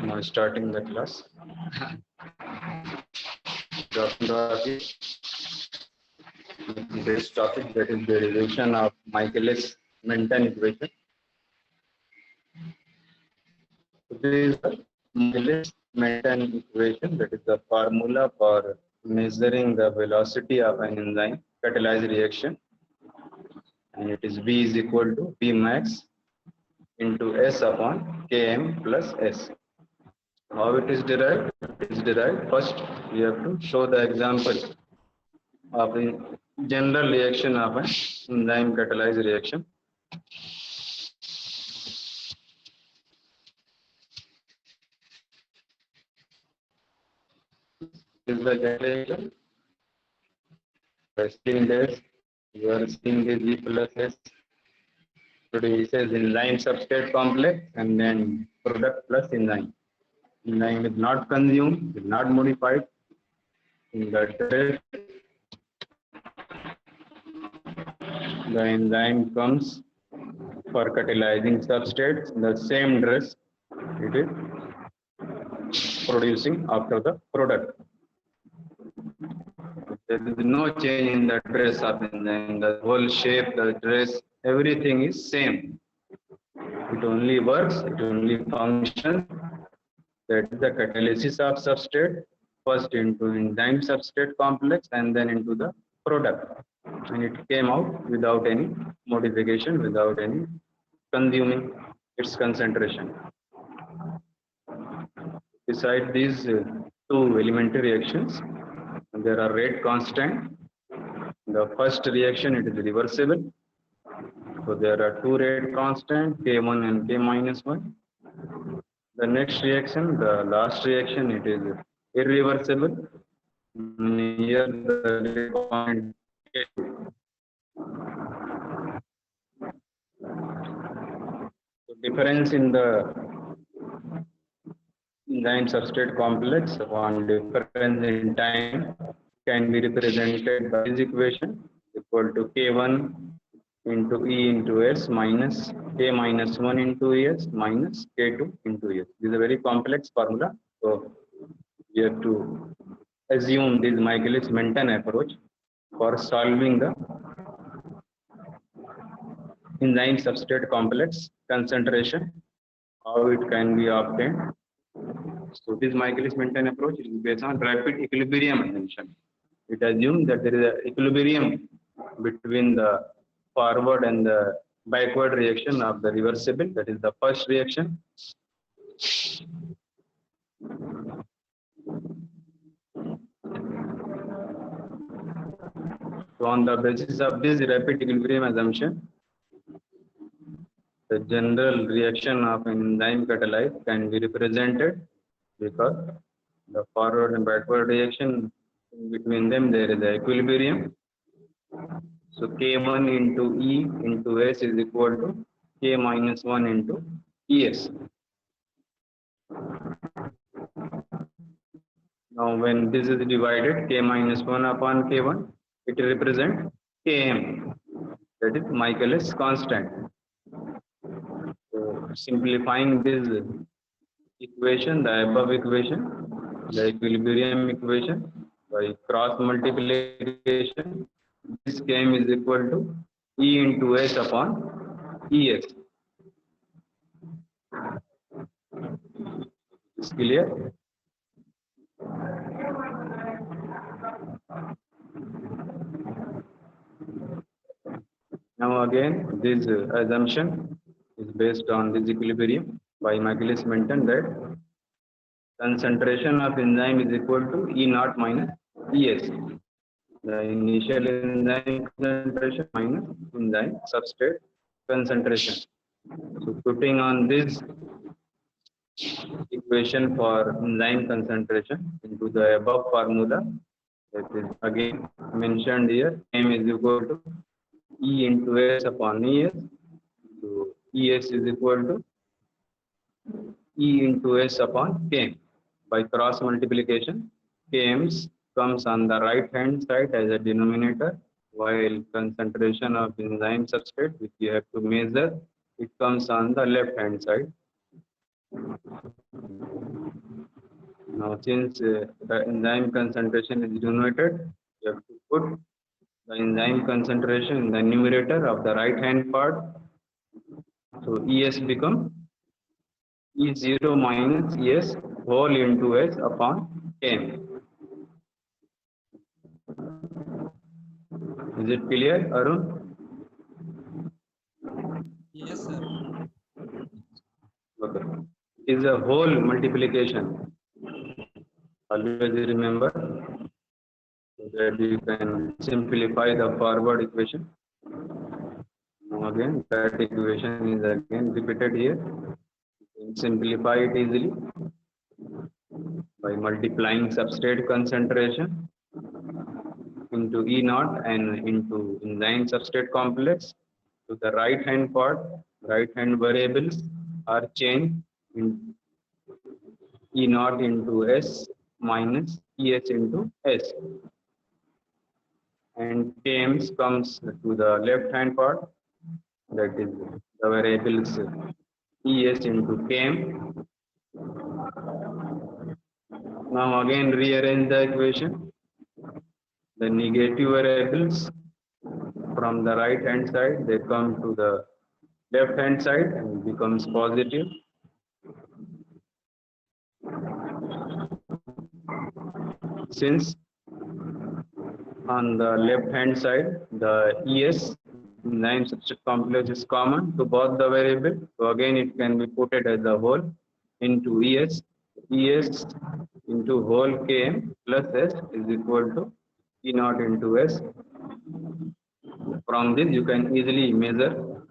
Now starting the class. This topic, that is derivation of Michaelis-Menten equation. This is the Michaelis-Menten equation, that is the formula for measuring the velocity of an enzyme catalyzed reaction, and it is V is equal to V max into S upon Km plus S. How it is derived? It is derived first. We have to show the example of a general reaction of an enzyme catalyzed reaction. This is the calculation. Seeing this, you are seeing this V plus S produces enzyme substrate complex and then product plus enzyme. Enzyme is not consumed, is not modified. In the dress, the enzyme comes for catalyzing substrates. The same dress it is producing after the product. There is no change in the dress of enzyme. The whole shape, the dress, everything is same. It only works, it only functions. That is the catalysis of substrate, first into enzyme substrate complex and then into the product. And it came out without any modification, without any consuming its concentration. Beside these two elementary reactions, there are rate constant. The first reaction, it is reversible. So there are two rate constant, K1 and K minus 1. The next reaction, the last reaction, it is irreversible. Here the rate constant K2. So difference in the enzyme substrate complex on difference in time can be represented by this equation equal to K1 into E into S minus K minus 1 into S minus K2 into S. This is a very complex formula. So we have to assume this Michaelis-Menten approach for solving the enzyme substrate complex concentration, how it can be obtained. So this Michaelis-Menten approach is based on rapid equilibrium assumption. It assumes that there is an equilibrium between the forward and the backward reaction of the reversible, that is the first reaction. So on the basis of this rapid equilibrium assumption, the general reaction of an enzyme catalyzed can be represented because the forward and backward reaction between them there is an equilibrium. So K1 into E into S is equal to K minus 1 into ES. Now when this is divided, K minus 1 upon K1, it represents Km, that is Michaelis constant. So simplifying this equation, the above equation, the equilibrium equation, by cross multiplication, this Km is equal to E into S upon ES. Is clear? Now again, this assumption is based on this equilibrium by Michaelis-Menten that concentration of enzyme is equal to E naught minus ES. The initial enzyme concentration minus enzyme substrate concentration. So putting on this equation for enzyme concentration into the above formula, that is again mentioned here, M is equal to E into S upon ES. So ES is equal to E into S upon Km. By cross multiplication, Km comes on the right hand side as a denominator, while concentration of enzyme substrate, which you have to measure, it comes on the left hand side. Now, since the enzyme concentration is denoted, you have to put the enzyme concentration in the numerator of the right hand part. So ES become E0 minus ES whole into S upon Km. Is it clear, Arun? Yes, sir. Okay. Is a whole multiplication. Always remember so that you can simplify the forward equation. Now again, that equation is again repeated here. You can simplify it easily by multiplying substrate concentration into E naught and into enzyme substrate complex. To the right hand part, right hand variables are changed in E naught into S minus ES into S. And Kms comes to the left hand part, that is the variables ES into Km. Now again rearrange the equation. The negative variables from the right hand side, they come to the left hand side and becomes positive. Since on the left hand side, the ES enzyme substrate complex is common to both the variable. So again, it can be put it as a whole into ES. ES into whole Km plus S is equal to E naught into S. From this, you can easily measure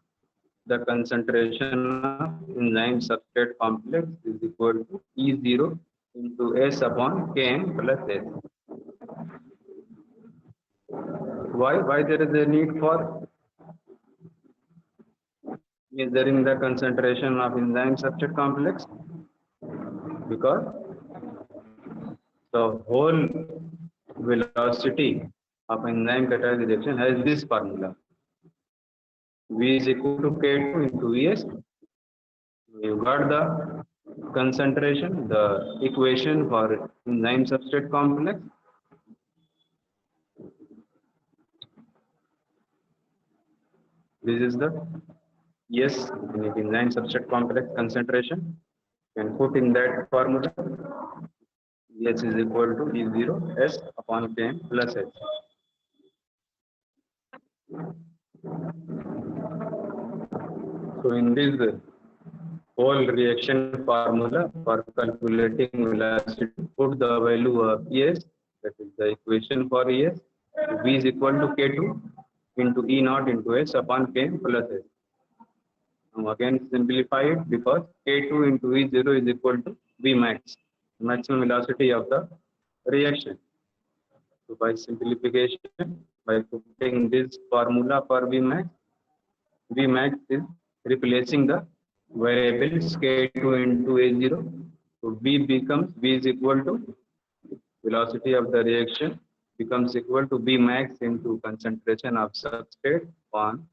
the concentration of enzyme substrate complex is equal to E0 into S upon Km plus S. Why there is a need for measuring the concentration of enzyme substrate complex? Because the whole velocity of enzyme catalytic reaction has this formula. V is equal to K2 into ES. You got the concentration, the equation for enzyme substrate complex. This is the enzyme substrate complex concentration. You can put in that formula. S is equal to E0 S upon Km plus S. So in this whole reaction formula for calculating velocity, put the value of ES, that is the equation for ES. V is equal to K2 into E naught into S upon Km plus S. Now again simplify it because K2 into E0 is equal to V max, maximum velocity of the reaction. So by simplification, by putting this formula for V max is replacing the variables K2 into A0. So V is equal to velocity of the reaction becomes equal to V max into concentration of substrate on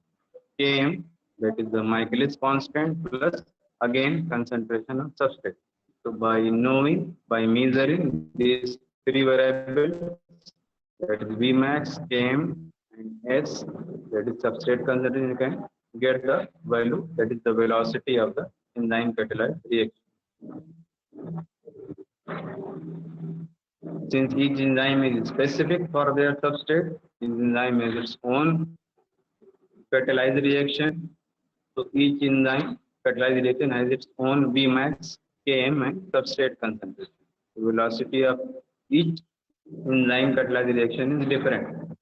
Km, that is the Michaelis constant, plus again concentration of substrate. So by measuring these three variables, that is V max, Km, and S, that is substrate concentration, you can get the value, that is the velocity of the enzyme catalyzed reaction. Since each enzyme is specific for their substrate, each enzyme has its own catalyzed reaction. So each enzyme catalyzed reaction has its own Vmax, Km, and substrate concentration. The velocity of each enzyme catalyzed reaction is different.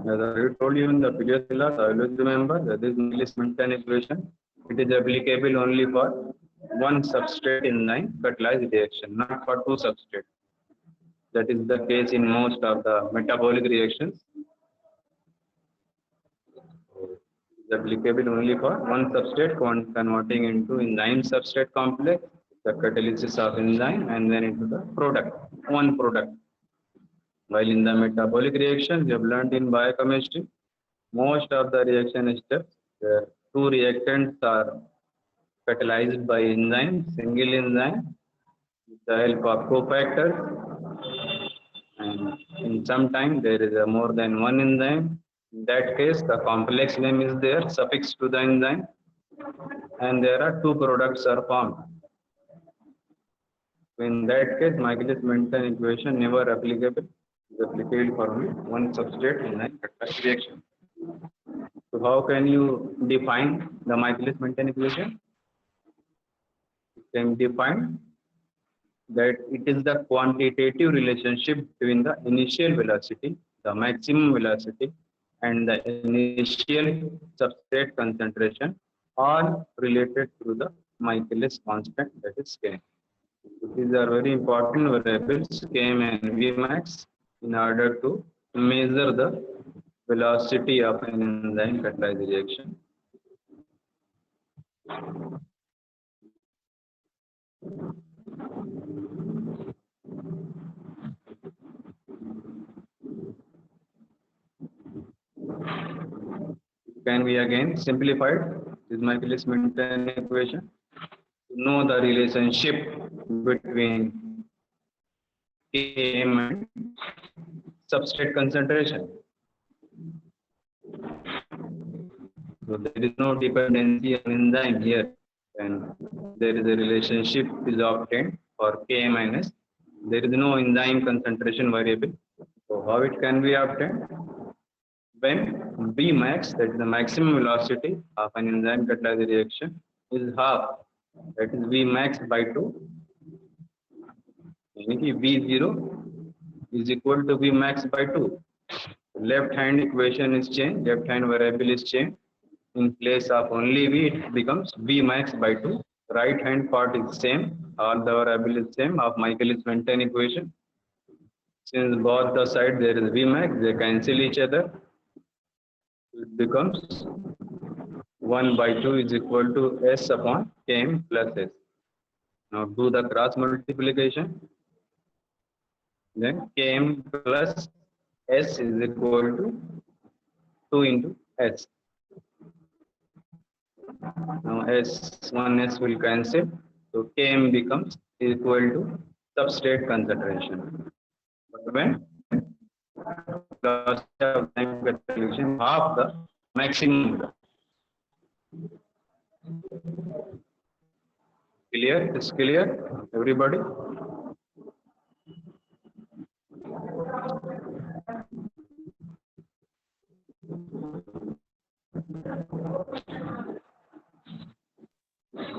As I told you in the previous class, always remember that this Michaelis-Menten equation, it is applicable only for one substrate enzyme catalyzed reaction, not for two substrates. That is the case in most of the metabolic reactions. It is applicable only for one substrate converting into enzyme substrate complex. the catalysis of enzyme and then into the product, one product. While in the metabolic reaction, we have learned in biochemistry, most of the reaction steps, where two reactants are catalyzed by enzyme, single enzyme, with the help of cofactors, and in some time there is a more than one enzyme. In that case, the complex name is there, suffix to the enzyme, and there are two products are formed. In that case, Michaelis-Menten equation never applicable. It is applicable for only one substrate enzyme catalyzed reaction. So how can you define the Michaelis-Menten equation? You can define that it is the quantitative relationship between the initial velocity, the maximum velocity, and the initial substrate concentration, all related to the Michaelis constant, that is Km. These are very important variables, Km and Vmax, in order to measure the velocity of an enzyme catalyzed reaction. Can we again simplify this Michaelis-Menten equation to know the relationship between Km and substrate concentration? So there is no dependency on enzyme here, and there is a relationship is obtained for K minus. There is no enzyme concentration variable. So how it can be obtained? When Vmax, that is the maximum velocity of an enzyme catalyzed reaction, is half, that is Vmax by 2. Meaning V0 is equal to Vmax by 2. Left hand equation is changed, left hand variable is changed. In place of only V, it becomes Vmax by 2. Right hand part is same, all the variable is same of Michaelis-Menten equation. Since both the side there is Vmax, they cancel each other. It becomes 1 by 2 is equal to S upon Km plus S. Now do the cross multiplication. Then Km plus S is equal to 2 into S. Now S1S will cancel. So Km becomes equal to substrate concentration. But when velocity of enzyme catalysis half the maximum. Clear? Is clear? Everybody?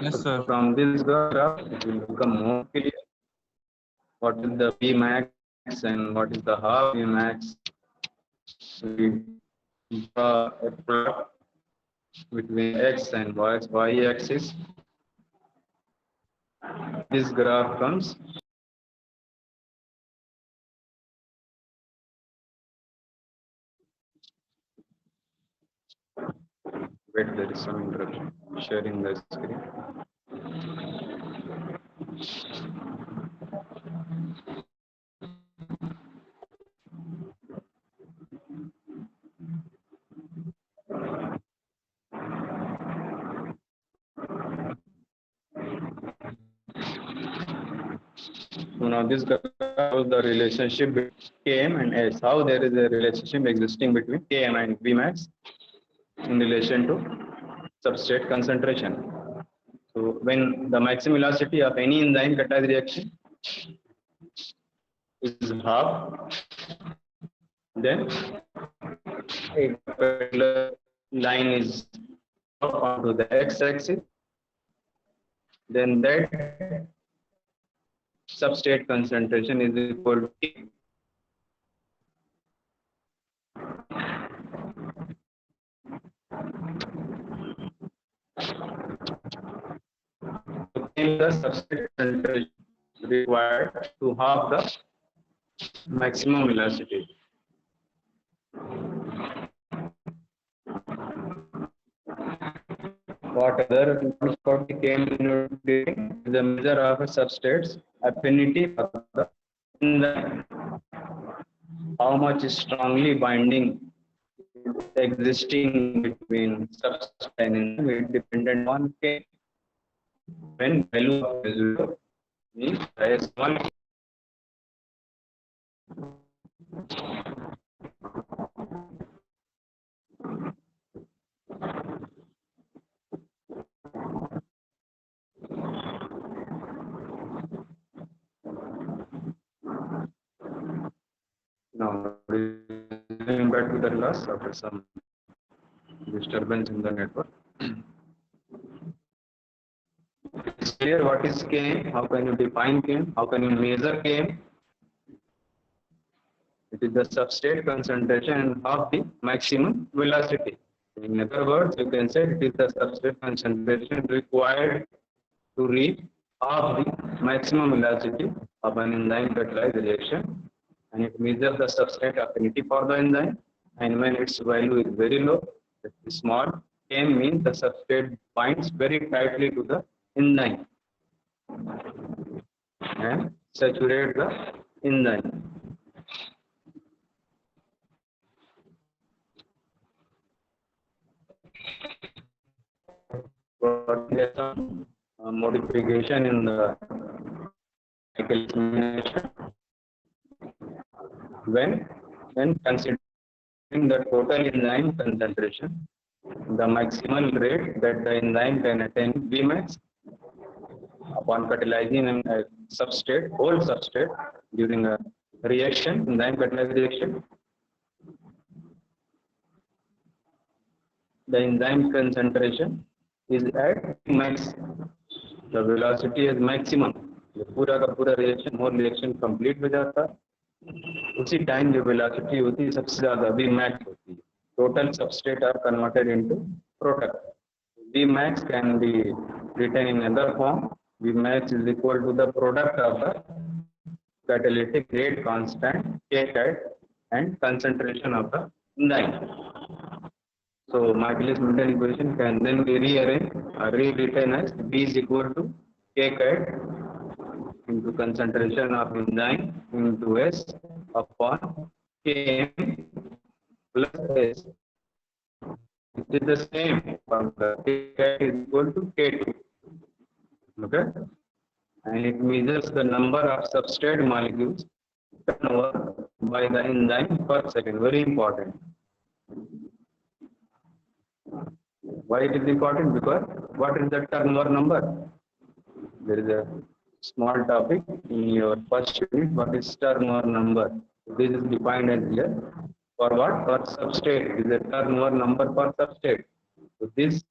Yes, sir. From this graph, it will become more clear. What is the Vmax and what is the half Vmax? We draw a plot between X and Y axis. This graph comes. Wait, there is some interruption. Sharing the screen. So now this shows the relationship between Km and S. How there is a relationship existing between Km and Vmax in relation to substrate concentration. So when the maximum velocity of any enzyme catalyzed reaction is half, then a particular line is onto the x-axis, then that substrate concentration is equal to K. The substrate concentration required to halve the maximum velocity. What other property came into being? The measure of a substrate's affinity for the enzyme. How much strongly binding existing between substrate and enzyme is dependent on K. When value of residual means as one. Now, going back to the class after some disturbance in the network. It's clear what is Km, how can you define Km, how can you measure Km. It is the substrate concentration of the maximum velocity. In other words, you can say it is the substrate concentration required to reach half the maximum velocity of an enzyme catalyzed reaction, and it measures the substrate affinity for the enzyme. And when its value is very low, it is small, Km means the substrate binds very tightly to the enzyme and saturate the enzyme. Modification in the elimination when considering the total enzyme concentration, the maximal rate that the enzyme can attain Vmax upon catalyzing a substrate, whole substrate during a reaction, enzyme catalyzed reaction. The enzyme concentration is at max. The velocity is maximum. पूरा का पूरा reaction complete हो जाता है, उसी time जो velocity होती है सबसे ज़्यादा Vmax होती है. Total substrate are converted into product. Vmax can be written in another form. Vmax is equal to the product of the catalytic rate constant K cat and concentration of the enzyme. So Michaelis-Menten equation can then be rearranged or rewritten as B is equal to K cat into concentration of enzyme into S upon Km plus S. It is the same formula. K cat is equal to K2. Okay, and it measures the number of substrate molecules turnover by the enzyme per second. Very important. Why it is important? Because what is the turnover number? There is a small topic in your first unit. What is turnover number? This is defined as here. For what? For substrate. It is a turnover number for substrate. So this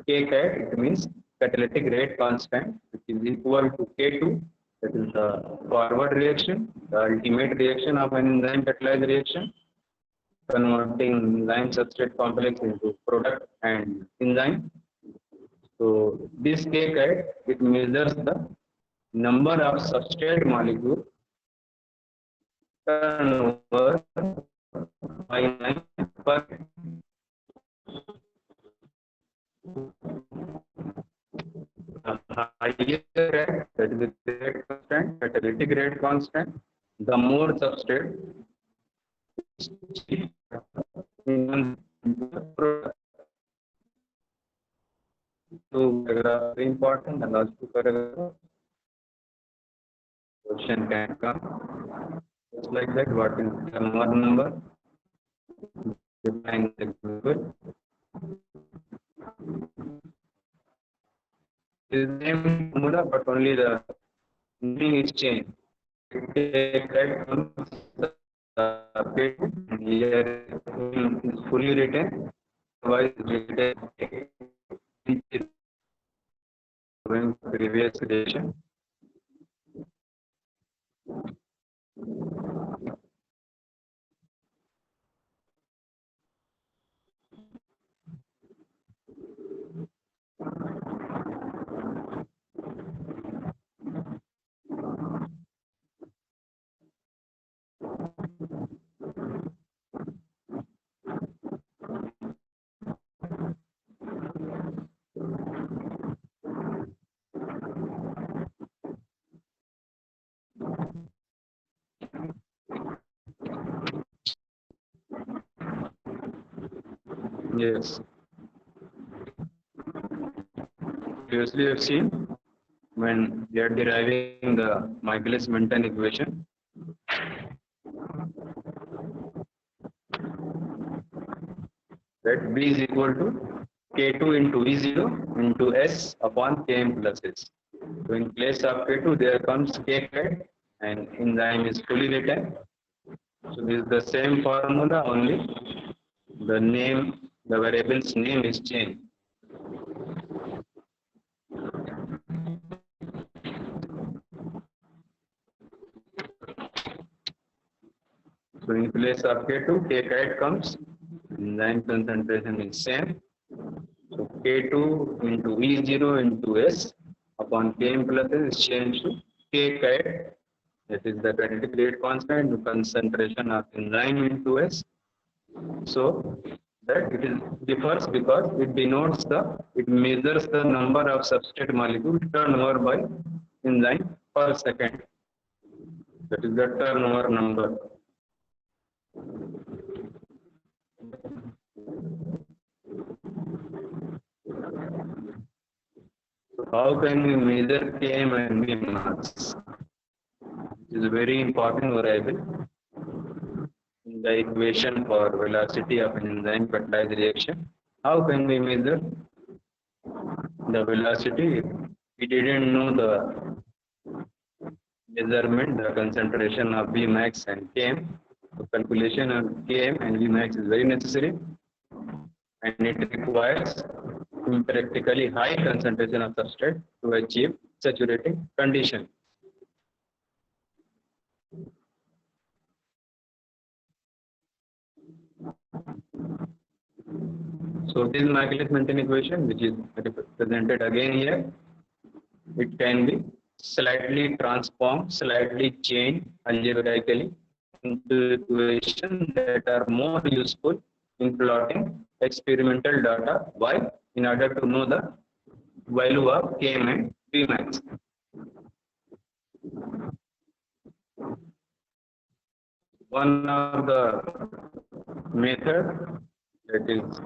K cat, it means catalytic rate constant, which is equal to K2. That is the forward reaction, the ultimate reaction of an enzyme catalyzed reaction, converting enzyme substrate complex into product and enzyme. So this K cat, it measures the number of substrate molecule turnover by enzyme per higher rate, that is the rate constant, catalytic rate constant, the more substrate तो paragraph very important and last two paragraph question can come just like that. What is turnover number? Define the example. It is the same formula, but only the meaning is changed. Take that from the page here is fully written. Otherwise, written in previous edition. Yes. Previously, we have seen when we are deriving the Michaelis-Menten equation, that B is equal to K2 into V0 into S upon Km plus S. So in place of K2, there comes K and enzyme is fully written. So this is the same formula, only the name, the variable's name is changed. So in place of K2, K kite comes, enzyme concentration is same. So K2 into V0 into S upon Km plus S is changed to K kite. That is the kinetic rate constant, the concentration of enzyme into S. So that it is differs because it measures the number of substrate molecules turnover by enzyme per second. That is the turnover number. So how can we measure Km and V mass? It is a very important variable in the equation for velocity of an enzyme catalyzed reaction. How can we measure the velocity? We didn't know the measurement, the concentration of Vmax and Km. The calculation of Km and Vmax is very necessary, and it requires practically high concentration of substrate to achieve saturating condition. So this is Michaelis-Menten equation, which is represented again here. It can be slightly transformed, slightly changed algebraically into equations that are more useful in plotting experimental data. Why? In order to know the value of Km and Vmax. One of the method that is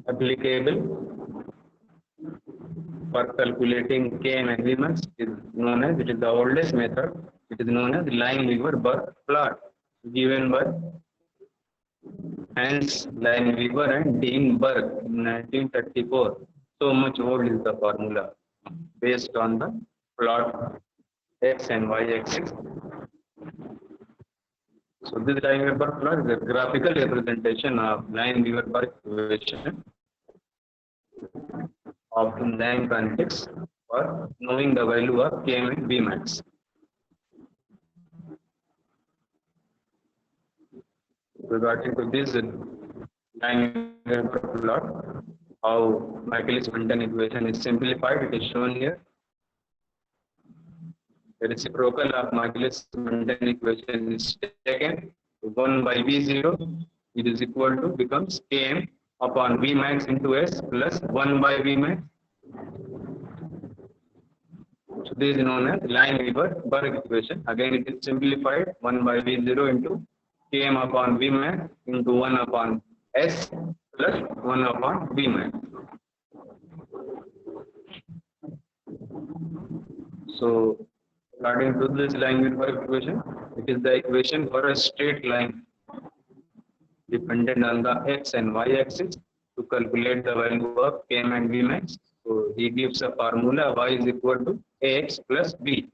applicable for calculating Km and Vmax is known as, it is the oldest method, it is known as Lineweaver-Burk plot, given by Hans Lineweaver and Dean Burke in 1934. So much old is the formula, based on the plot x and y axis. So this Lineweaver plot is a graphical representation of Lineweaver-Burke equation of enzyme kinetics for knowing the value of Km and Vmax. Regarding to this Lineweaver plot, how Michaelis-Menten equation is simplified, it is shown here. The reciprocal of Michaelis-Menten equation is taken. 1 by V0, it is equal to becomes Km upon Vmax into S plus 1 by Vmax. So this is known as Lineweaver-Burke equation. Again, it is simplified. 1 by V0 into Km upon Vmax into 1 upon S plus 1 upon Vmax. So according to this Lineweaver equation, it is the equation for a straight line dependent on the x and y axis to calculate the value of Km and Vmax. So he gives a formula y is equal to ax plus b,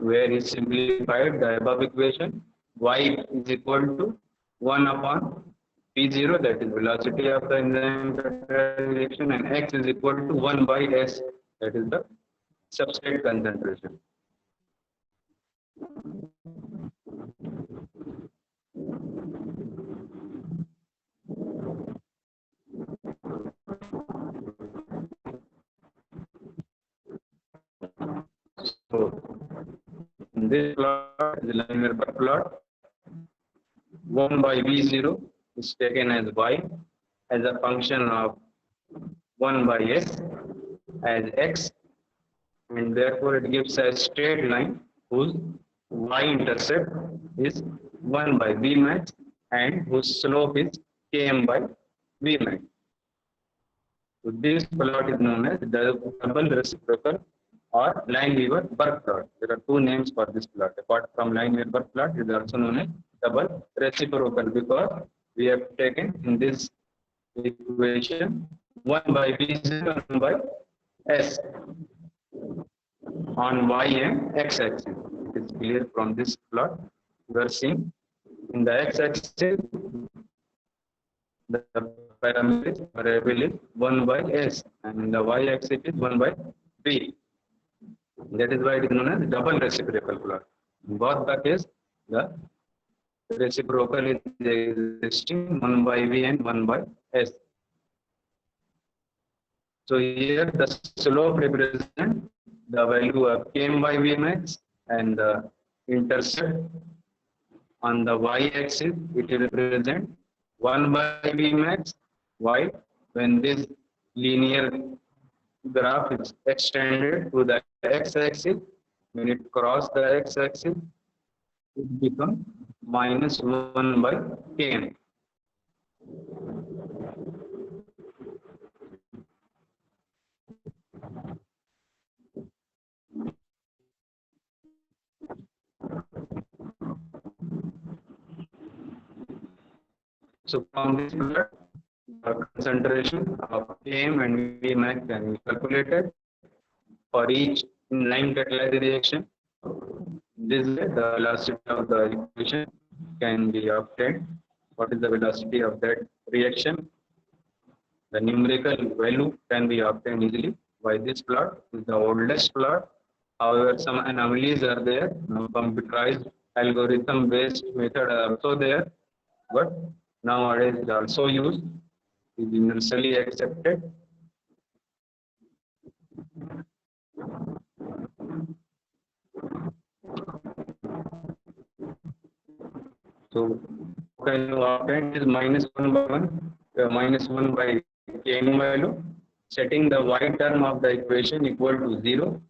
where he simplified the above equation. Y is equal to 1 upon P0, that is velocity of the enzyme reaction, and x is equal to 1 by S, that is the substrate concentration. So in this plot, the Lineweaver plot, 1 by V0 is taken as y as a function of 1 by S as x, and therefore it gives a straight line whose y-intercept is 1 by Vmax and whose slope is Km by V max. So this plot is known as the double reciprocal or Lineweaver-Burke plot. There are two names for this plot. Apart from Lineweaver-Burke plot, it is also known as double reciprocal because we have taken in this equation 1 by V0 and 1 by S on y and x axis. It is clear from this plot. We are seeing in the x axis the parameter variable is 1 by S and in the y axis is 1 by V. That is why it is known as double reciprocal plot. In both the case, the reciprocal is existing 1 by V and 1 by S. So here the slope represents the value of Km by V max and the intercept on the y axis it represents 1 by V max. Why? When this linear graph is extended to the x axis, when it crosses the x axis, it becomes minus 1 by Km. So from this plot, the concentration of Km and V max can be calculated for each inline catalyzed reaction. This way, the velocity of the equation can be obtained. What is the velocity of that reaction? The numerical value can be obtained easily by this plot. This is the oldest plot. However, some anomalies are there. Computerized algorithm-based method are also there, but nowadays it is also used. It is universally accepted. So can you obtain is minus 1 by 1, minus 1 by Km value, setting the y term of the equation equal to 0.